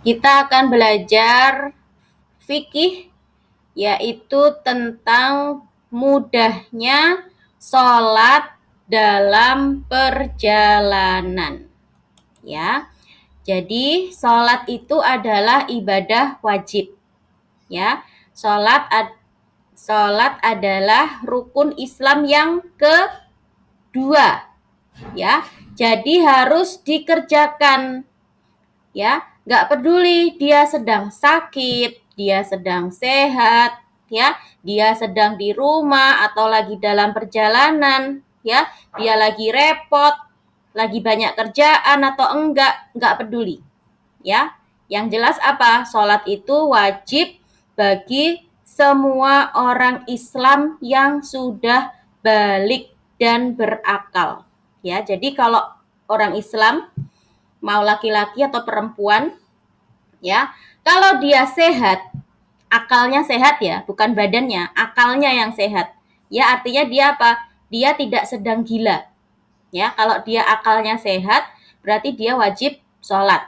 Kita akan belajar fikih, yaitu tentang mudahnya sholat dalam perjalanan. Ya, jadi sholat itu adalah ibadah wajib. Ya, sholat adalah rukun Islam yang kedua. Ya, jadi harus dikerjakan. Ya, nggak peduli dia sedang sakit, dia sedang sehat, ya, dia sedang di rumah atau lagi dalam perjalanan, ya, dia lagi repot, lagi banyak kerjaan atau nggak peduli, ya. Yang jelas apa? Sholat itu wajib bagi semua orang Islam yang sudah balik dan berakal, ya. Jadi kalau orang Islam mau laki-laki atau perempuan, ya, kalau dia sehat, akalnya sehat ya, bukan badannya, akalnya yang sehat, ya, artinya dia apa? Dia tidak sedang gila, ya. Kalau dia akalnya sehat, berarti dia wajib sholat.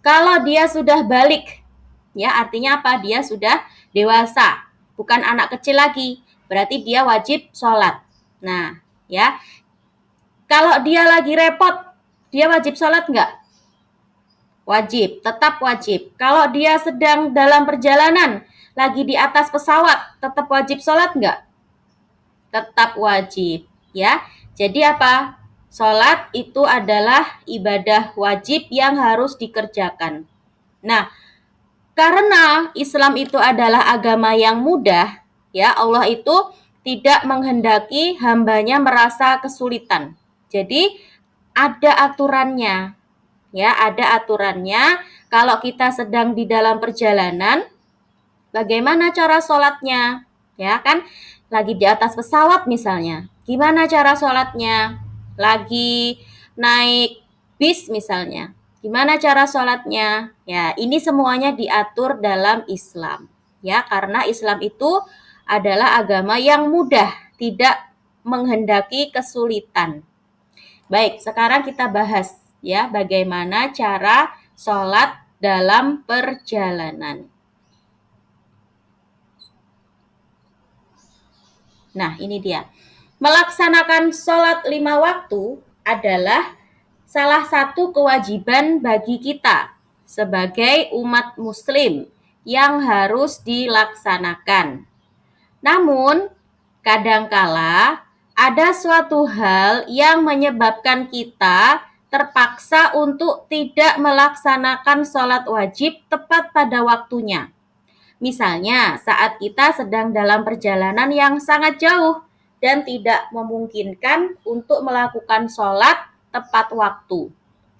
Kalau dia sudah balik, ya, artinya apa? Dia sudah dewasa, bukan anak kecil lagi, berarti dia wajib sholat. Nah, ya, kalau dia lagi repot, dia wajib sholat nggak? Wajib, tetap wajib. Kalau dia sedang dalam perjalanan, lagi di atas pesawat, tetap wajib sholat nggak? Tetap wajib, ya. Jadi apa? Sholat itu adalah ibadah wajib yang harus dikerjakan. Nah, karena Islam itu adalah agama yang mudah, ya, Allah itu tidak menghendaki hambanya merasa kesulitan. Jadi ada aturannya. Ya, ada aturannya. Kalau kita sedang di dalam perjalanan, bagaimana cara sholatnya? Ya kan, lagi di atas pesawat misalnya, gimana cara sholatnya? Lagi naik bis misalnya, gimana cara sholatnya? Ya, ini semuanya diatur dalam Islam. Ya, karena Islam itu adalah agama yang mudah, tidak menghendaki kesulitan. Baik, sekarang kita bahas ya bagaimana cara sholat dalam perjalanan. Nah, ini dia. Melaksanakan sholat 5 waktu adalah salah satu kewajiban bagi kita sebagai umat muslim yang harus dilaksanakan. Namun, kadangkala ada suatu hal yang menyebabkan kita terpaksa untuk tidak melaksanakan sholat wajib tepat pada waktunya. Misalnya, saat kita sedang dalam perjalanan yang sangat jauh dan tidak memungkinkan untuk melakukan sholat tepat waktu.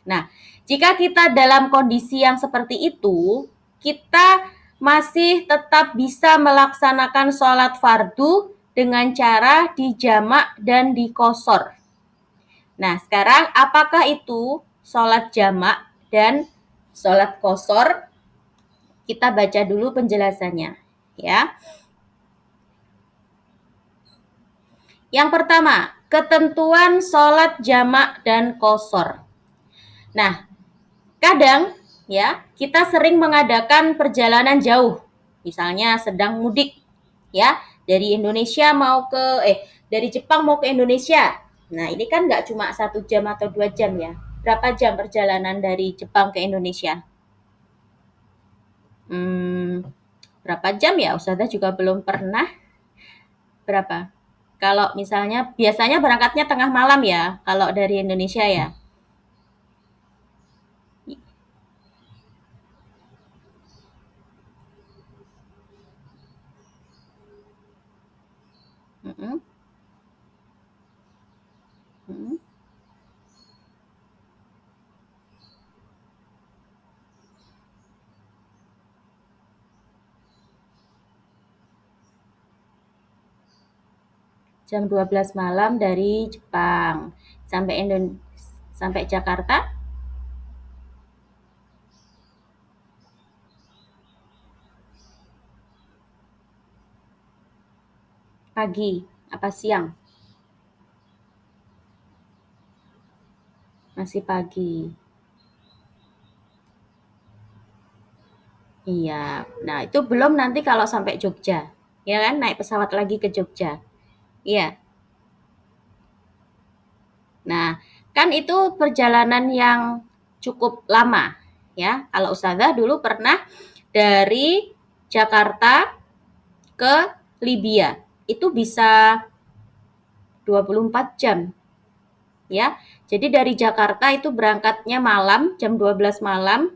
Nah, jika kita dalam kondisi yang seperti itu, kita masih tetap bisa melaksanakan sholat fardu dengan cara dijamak dan dikosor. Nah, sekarang apakah itu sholat jamak dan sholat kosor? Kita baca dulu penjelasannya, ya. Yang pertama, ketentuan sholat jamak dan kosor. Nah, kadang ya kita sering mengadakan perjalanan jauh, misalnya sedang mudik, ya, dari Indonesia mau ke dari Jepang mau ke Indonesia. Nah, ini kan nggak cuma 1 jam atau 2 jam ya. Berapa jam perjalanan dari Jepang ke Indonesia? Hmm, berapa jam ya? Ustazah juga belum pernah. Berapa? Kalau misalnya biasanya berangkatnya tengah malam ya, kalau dari Indonesia ya. Mm-mm, mm-mm. Jam 12 malam dari Jepang sampai Jakarta pagi apa siang? Masih pagi. Iya. Nah, itu belum nanti kalau sampai Jogja. Ya kan, naik pesawat lagi ke Jogja. Iya. Nah, kan itu perjalanan yang cukup lama, ya. Kalau Ustazah dulu pernah dari Jakarta ke Libya, itu bisa 24 jam, ya. Jadi dari Jakarta itu berangkatnya malam, jam 12 malam,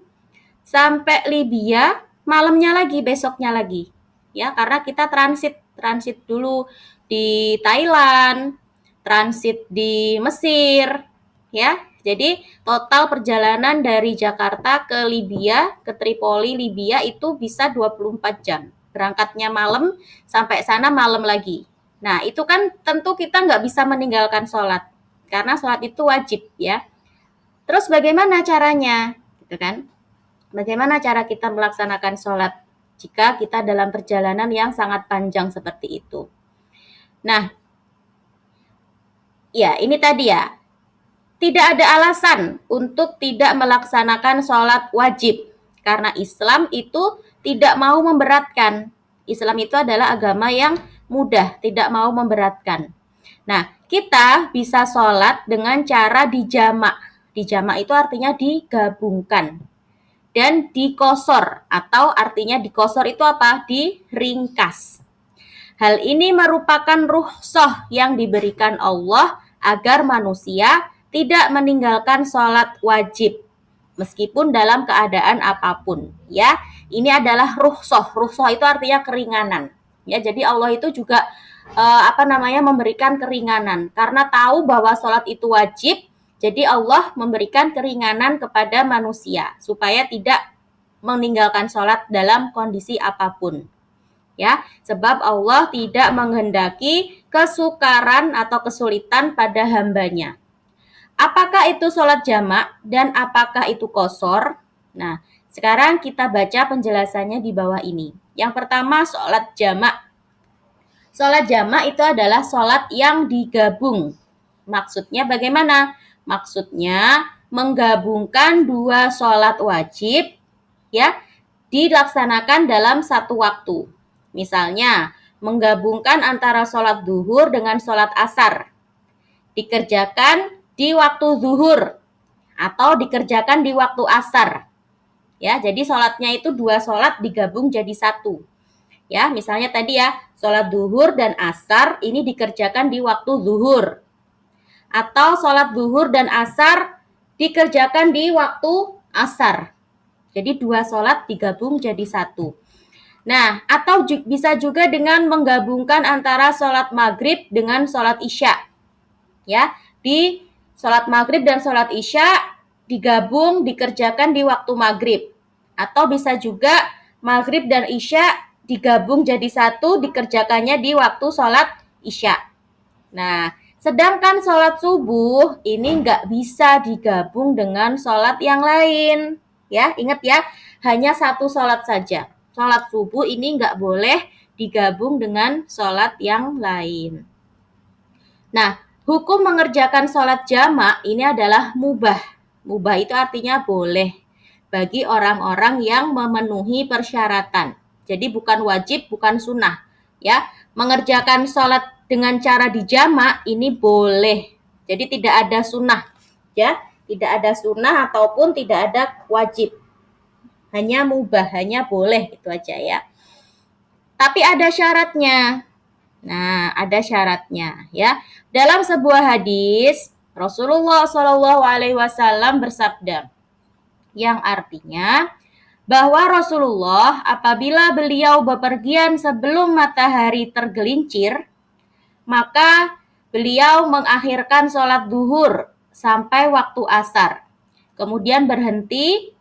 sampai Libya malamnya lagi, besoknya lagi. Ya, karena kita transit dulu di Thailand, transit di Mesir, ya. Jadi total perjalanan dari Jakarta ke Libya, ke Tripoli, Libya itu bisa 24 jam. Berangkatnya malam, sampai sana malam lagi. Nah, itu kan tentu kita nggak bisa meninggalkan sholat, karena sholat itu wajib, ya. Terus bagaimana caranya? Gitu kan? Bagaimana cara kita melaksanakan sholat jika kita dalam perjalanan yang sangat panjang seperti itu? Nah, ya ini tadi ya, tidak ada alasan untuk tidak melaksanakan sholat wajib. Karena Islam itu tidak mau memberatkan. Islam itu adalah agama yang mudah, tidak mau memberatkan. Nah, kita bisa sholat dengan cara dijamak. Dijamak itu artinya digabungkan. Dan dikosor, atau artinya dikosor itu apa? Diringkas. Hal ini merupakan rukhsah yang diberikan Allah agar manusia tidak meninggalkan sholat wajib meskipun dalam keadaan apapun. Ya, ini adalah rukhsah. Rukhsah itu artinya keringanan. Ya, jadi Allah itu juga memberikan keringanan karena tahu bahwa sholat itu wajib. Jadi Allah memberikan keringanan kepada manusia supaya tidak meninggalkan sholat dalam kondisi apapun. Ya, sebab Allah tidak menghendaki kesukaran atau kesulitan pada hambanya. Apakah itu sholat jamak dan apakah itu qashar? Nah, sekarang kita baca penjelasannya di bawah ini. Yang pertama, sholat jamak. Sholat jamak itu adalah sholat yang digabung. Maksudnya bagaimana? Maksudnya menggabungkan dua sholat wajib, ya, dilaksanakan dalam satu waktu. Misalnya, menggabungkan antara sholat duhur dengan sholat asar. Dikerjakan di waktu zuhur atau dikerjakan di waktu asar. Ya, jadi sholatnya itu dua sholat digabung jadi satu. Ya, misalnya tadi ya, sholat duhur dan asar ini dikerjakan di waktu zuhur. Atau sholat duhur dan asar dikerjakan di waktu asar. Jadi dua sholat digabung jadi satu. Nah, atau bisa juga dengan menggabungkan antara sholat maghrib dengan sholat isya. Ya, di sholat maghrib dan sholat isya digabung dikerjakan di waktu maghrib. Atau bisa juga maghrib dan isya digabung jadi satu, dikerjakannya di waktu sholat isya. Nah, sedangkan sholat subuh ini nggak bisa digabung dengan sholat yang lain. Ya, ingat ya, hanya satu sholat saja. Sholat subuh ini nggak boleh digabung dengan sholat yang lain. Nah, hukum mengerjakan sholat jamak ini adalah mubah. Mubah itu artinya boleh bagi orang-orang yang memenuhi persyaratan. Jadi bukan wajib, bukan sunnah. Ya, mengerjakan sholat dengan cara dijamak ini boleh. Jadi tidak ada sunnah. Ya, tidak ada sunnah ataupun tidak ada wajib. Hanya mubah, hanya boleh, itu aja ya. Tapi ada syaratnya. Nah, ada syaratnya ya. Dalam sebuah hadis, Rasulullah Shallallahu alaihi wasallam bersabda yang artinya bahwa Rasulullah apabila beliau bepergian sebelum matahari tergelincir, maka beliau mengakhirkan sholat duhur sampai waktu asar. Kemudian berhenti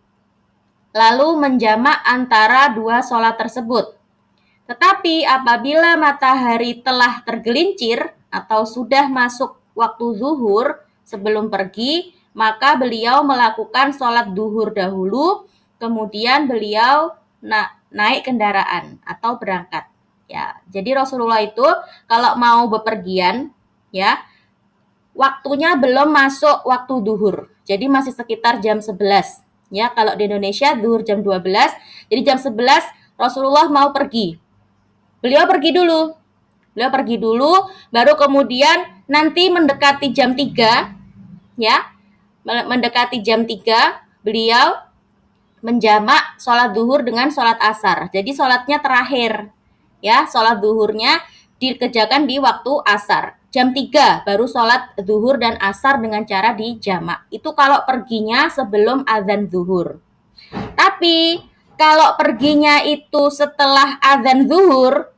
lalu menjamak antara dua sholat tersebut. Tetapi apabila matahari telah tergelincir atau sudah masuk waktu zuhur sebelum pergi, maka beliau melakukan sholat duhur dahulu, kemudian beliau naik kendaraan atau berangkat. Ya, jadi Rasulullah itu kalau mau bepergian, ya, waktunya belum masuk waktu duhur. Jadi masih sekitar jam 11. Ya, kalau di Indonesia zuhur jam 12, jadi jam 11 Rasulullah mau pergi. Beliau pergi dulu, baru kemudian nanti mendekati jam 3, ya, mendekati jam 3, beliau menjamak sholat zuhur dengan sholat asar. Jadi sholatnya terakhir, ya, sholat zuhurnya dikerjakan di waktu asar. Jam 3 baru sholat zuhur dan asar dengan cara dijamak. Itu kalau perginya sebelum azan zuhur. Tapi kalau perginya itu setelah azan zuhur,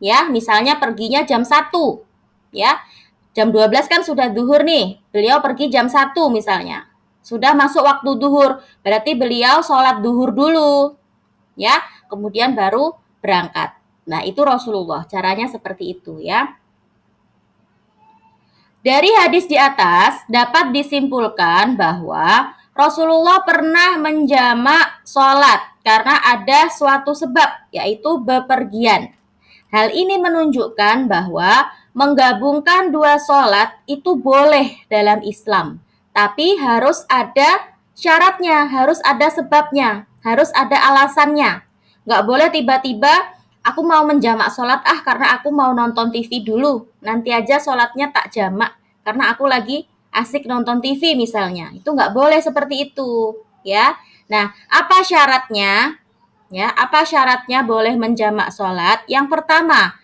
ya, misalnya perginya jam 1, ya. Jam 12 kan sudah zuhur nih. Beliau pergi jam 1 misalnya. Sudah masuk waktu zuhur, berarti beliau sholat zuhur dulu, ya. Kemudian baru berangkat. Nah, itu Rasulullah, caranya seperti itu, ya. Dari hadis di atas dapat disimpulkan bahwa Rasulullah pernah menjamak sholat karena ada suatu sebab, yaitu bepergian. Hal ini menunjukkan bahwa menggabungkan dua sholat itu boleh dalam Islam, tapi harus ada syaratnya, harus ada sebabnya, harus ada alasannya. Nggak boleh tiba-tiba aku mau menjamak sholat karena aku mau nonton TV dulu, nanti aja sholatnya tak jamak karena aku lagi asik nonton TV misalnya. Itu nggak boleh seperti itu, ya. Nah, apa syaratnya? Ya, apa syaratnya boleh menjamak sholat? Yang pertama,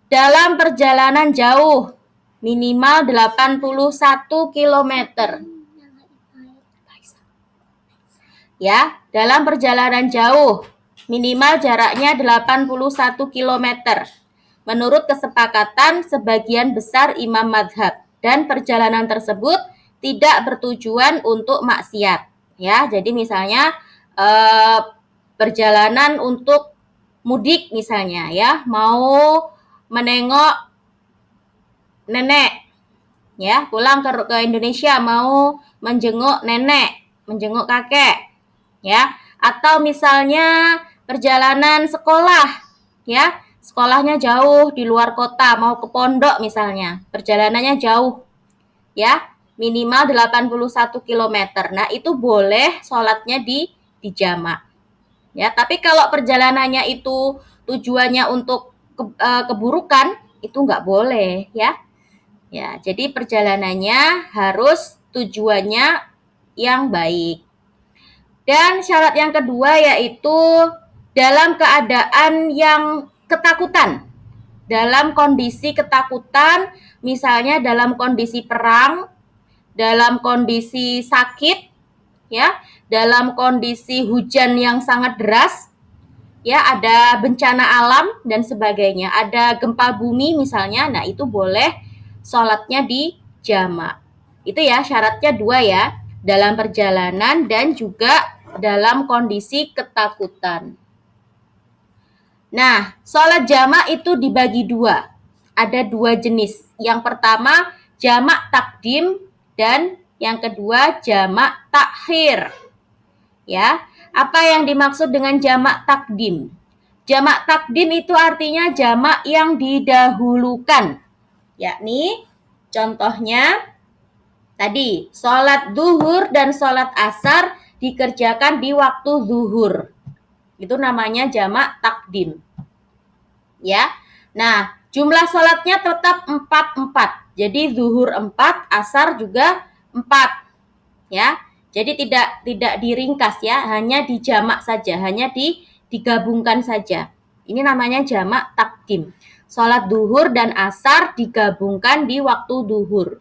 dalam perjalanan jauh minimal 81 km. Ya, dalam perjalanan jauh minimal jaraknya 81 km. Menurut kesepakatan sebagian besar imam madhab, dan perjalanan tersebut tidak bertujuan untuk maksiat. Ya, jadi misalnya perjalanan untuk mudik misalnya, ya, mau menengok nenek, ya, pulang ke Indonesia mau menjenguk nenek, menjenguk kakek, ya, atau misalnya perjalanan sekolah, ya, sekolahnya jauh di luar kota, mau ke pondok misalnya, perjalanannya jauh, ya, minimal 81 km. Nah, itu boleh sholatnya dijamak. Ya, tapi kalau perjalanannya itu tujuannya untuk keburukan, itu nggak boleh, ya. Ya, jadi perjalanannya harus tujuannya yang baik. Dan syarat yang kedua yaitu dalam keadaan yang ketakutan. Dalam kondisi ketakutan, misalnya dalam kondisi perang, dalam kondisi sakit, ya, dalam kondisi hujan yang sangat deras, ya, ada bencana alam dan sebagainya, ada gempa bumi misalnya, nah itu boleh sholatnya dijamak. Itu ya syaratnya dua ya, dalam perjalanan dan juga dalam kondisi ketakutan. Nah, sholat jamak itu dibagi dua. Ada dua jenis. Yang pertama jamak takdim dan yang kedua jamak takhir. Ya, apa yang dimaksud dengan jamak takdim? Jamak takdim itu artinya jamak yang didahulukan. Yakni contohnya tadi sholat zuhur dan sholat asar dikerjakan di waktu zuhur. Itu namanya jamak takdim. Ya. Nah, jumlah sholatnya tetap 4-4. Jadi zuhur 4, asar juga 4. Ya. Jadi tidak diringkas ya, hanya dijamak saja, hanya digabungkan saja. Ini namanya jamak takdim. Sholat zuhur dan asar digabungkan di waktu zuhur.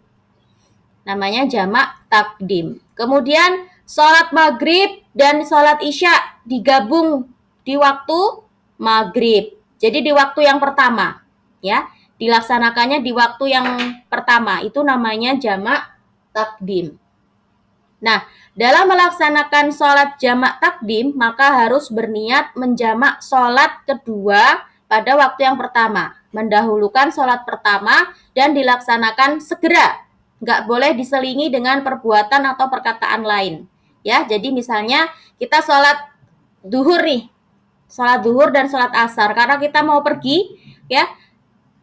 Namanya jamak takdim. Kemudian sholat maghrib dan sholat isya digabung di waktu maghrib. Jadi di waktu yang pertama, ya, dilaksanakannya di waktu yang pertama. Itu namanya jamak takdim. Nah, dalam melaksanakan sholat jamak takdim, maka harus berniat menjamak sholat kedua pada waktu yang pertama. Mendahulukan sholat pertama dan dilaksanakan segera. Nggak boleh diselingi dengan perbuatan atau perkataan lain. Ya, jadi misalnya kita sholat zuhur nih, sholat zuhur dan sholat asar. Karena kita mau pergi, ya,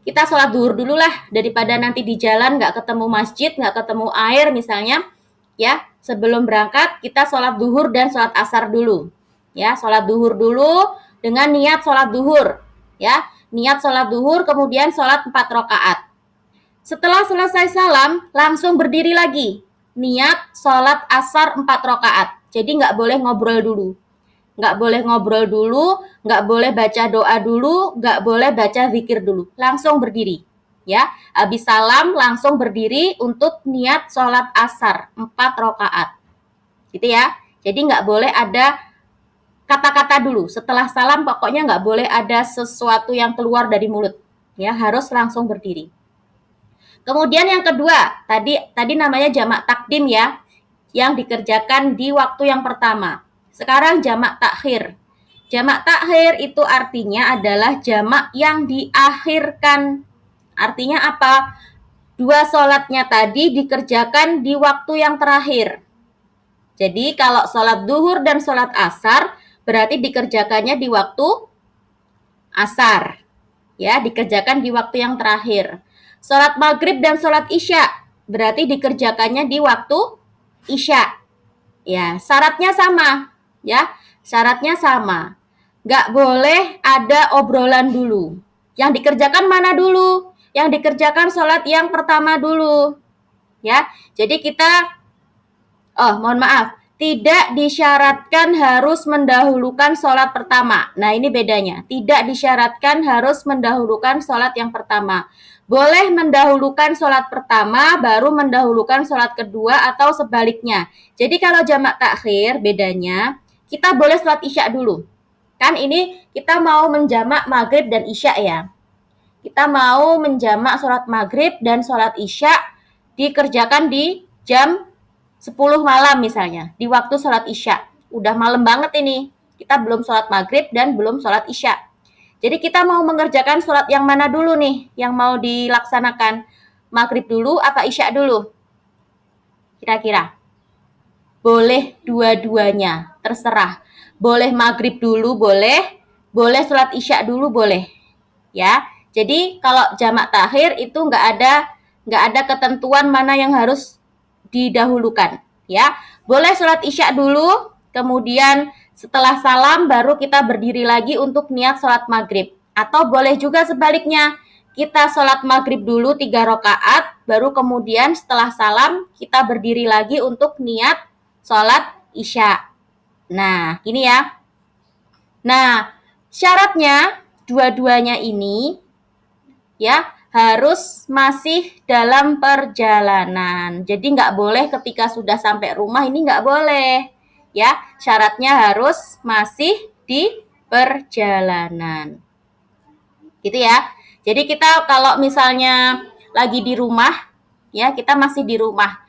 kita sholat zuhur dulu lah, daripada nanti di jalan nggak ketemu masjid, nggak ketemu air misalnya, ya. sebelum berangkat kita sholat duhur dan sholat asar dulu. Ya, sholat duhur dulu dengan niat sholat duhur. Ya, niat sholat duhur kemudian sholat 4 rakaat. Setelah selesai salam, langsung berdiri lagi. Niat sholat asar 4 rakaat. Jadi nggak boleh ngobrol dulu. Nggak boleh ngobrol dulu, nggak boleh baca doa dulu, nggak boleh baca zikir dulu. Langsung berdiri. Ya, habis salam langsung berdiri untuk niat sholat asar 4 rakaat. Gitu ya. Jadi nggak boleh ada kata-kata dulu. Setelah salam pokoknya nggak boleh ada sesuatu yang keluar dari mulut. Ya, harus langsung berdiri. Kemudian yang kedua, tadi namanya jamak takdim ya, yang dikerjakan di waktu yang pertama. Sekarang jamak takhir. Jamak takhir itu artinya adalah jamak yang diakhirkan. Artinya apa? Dua sholatnya tadi dikerjakan di waktu yang terakhir. Jadi kalau sholat duhur dan sholat asar berarti dikerjakannya di waktu asar. Ya, dikerjakan di waktu yang terakhir. Sholat maghrib dan sholat isya berarti dikerjakannya di waktu isya. Ya, syaratnya sama. Ya, syaratnya sama. Nggak boleh ada obrolan dulu. Yang dikerjakan mana dulu? Yang dikerjakan sholat yang pertama dulu. Ya, jadi kita, mohon maaf, tidak disyaratkan harus mendahulukan sholat pertama. Nah, ini bedanya. Tidak disyaratkan harus mendahulukan sholat yang pertama. Boleh mendahulukan sholat pertama, baru mendahulukan sholat kedua, atau sebaliknya. Jadi kalau jamak takhir, bedanya, kita boleh sholat isya dulu. Kan ini kita mau menjamak maghrib dan isya ya. Kita mau menjamak sholat maghrib dan sholat isya dikerjakan di jam 10 malam misalnya, di waktu sholat isya. Udah malam banget ini, kita belum sholat maghrib dan belum sholat isya. Jadi kita mau mengerjakan sholat yang mana dulu nih, yang mau dilaksanakan? Maghrib dulu apa isya dulu? Kira-kira. Boleh dua-duanya, terserah. Boleh maghrib dulu, boleh sholat isya dulu, boleh. Ya, jadi kalau jamak takhir itu nggak ada ketentuan mana yang harus didahulukan. Ya, boleh sholat isya dulu, kemudian setelah salam baru kita berdiri lagi untuk niat sholat maghrib. Atau boleh juga sebaliknya, kita sholat maghrib dulu 3 rakaat, baru kemudian setelah salam kita berdiri lagi untuk niat sholat isya. Nah, ini ya. Nah, syaratnya dua-duanya ini ya harus masih dalam perjalanan. Jadi nggak boleh ketika sudah sampai rumah ini nggak boleh. Ya, syaratnya harus masih di perjalanan. Gitu ya. Jadi kita kalau misalnya lagi di rumah, ya kita masih di rumah.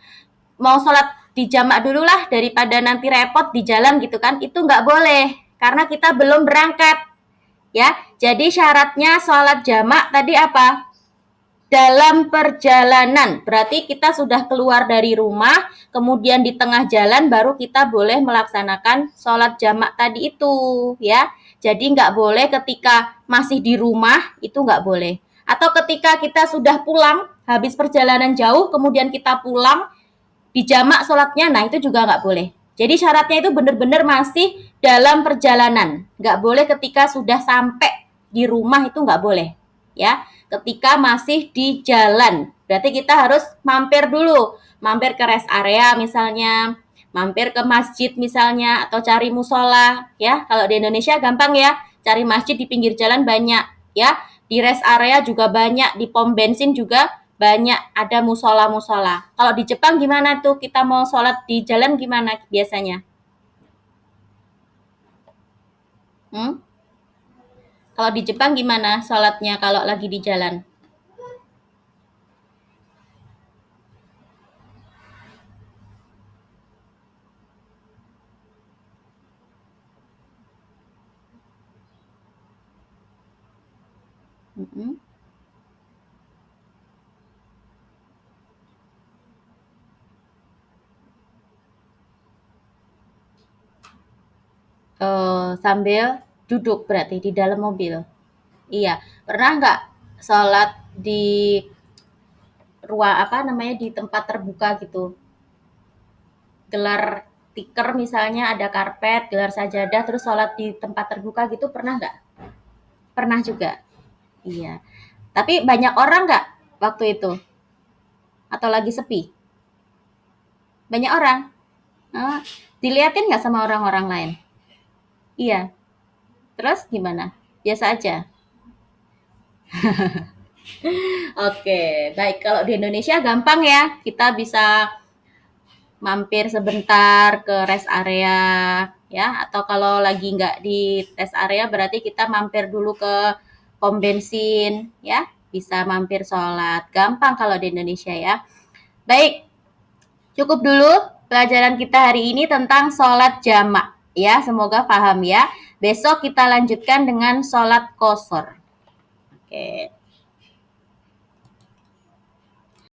Mau sholat di jamak dulu lah daripada nanti repot di jalan gitu kan, itu nggak boleh karena kita belum berangkat ya. Jadi syaratnya sholat jamak tadi apa? Dalam perjalanan, berarti kita sudah keluar dari rumah, kemudian di tengah jalan baru kita boleh melaksanakan sholat jamak tadi itu ya. Jadi nggak boleh ketika masih di rumah, itu nggak boleh. Atau ketika kita sudah pulang, habis perjalanan jauh, kemudian kita pulang, dijamak sholatnya, nah itu juga nggak boleh. Jadi syaratnya itu benar-benar masih dalam perjalanan. Nggak boleh ketika sudah sampai di rumah, itu nggak boleh. Ya, ketika masih di jalan, berarti kita harus mampir dulu. Mampir ke rest area misalnya, mampir ke masjid misalnya, atau cari musola. Ya, kalau di Indonesia gampang ya, cari masjid di pinggir jalan banyak. Ya, di rest area juga banyak, di pom bensin juga banyak ada musola-musola. Kalau di Jepang gimana tuh? Kita mau sholat di jalan gimana biasanya? Hmm? Kalau di Jepang gimana sholatnya kalau lagi di jalan? Hmm. Sambil duduk berarti di dalam mobil. Iya, pernah nggak sholat di ruang apa namanya di tempat terbuka gitu? gelar tikar misalnya, ada karpet, gelar sajadah, terus sholat di tempat terbuka gitu, pernah nggak? Pernah juga. Iya. Tapi banyak orang nggak waktu itu? Atau lagi sepi? Banyak orang? Oh, diliatin nggak sama orang-orang lain? Iya. Terus gimana? Biasa aja? Oke, baik. Kalau di Indonesia gampang ya. Kita bisa mampir sebentar ke rest area, ya. Atau kalau lagi nggak di rest area, berarti kita mampir dulu ke pom bensin, ya. Bisa mampir sholat. Gampang kalau di Indonesia ya. Baik, cukup dulu pelajaran kita hari ini tentang sholat jamak. Ya, semoga paham ya. Besok kita lanjutkan dengan sholat qashar. Oke.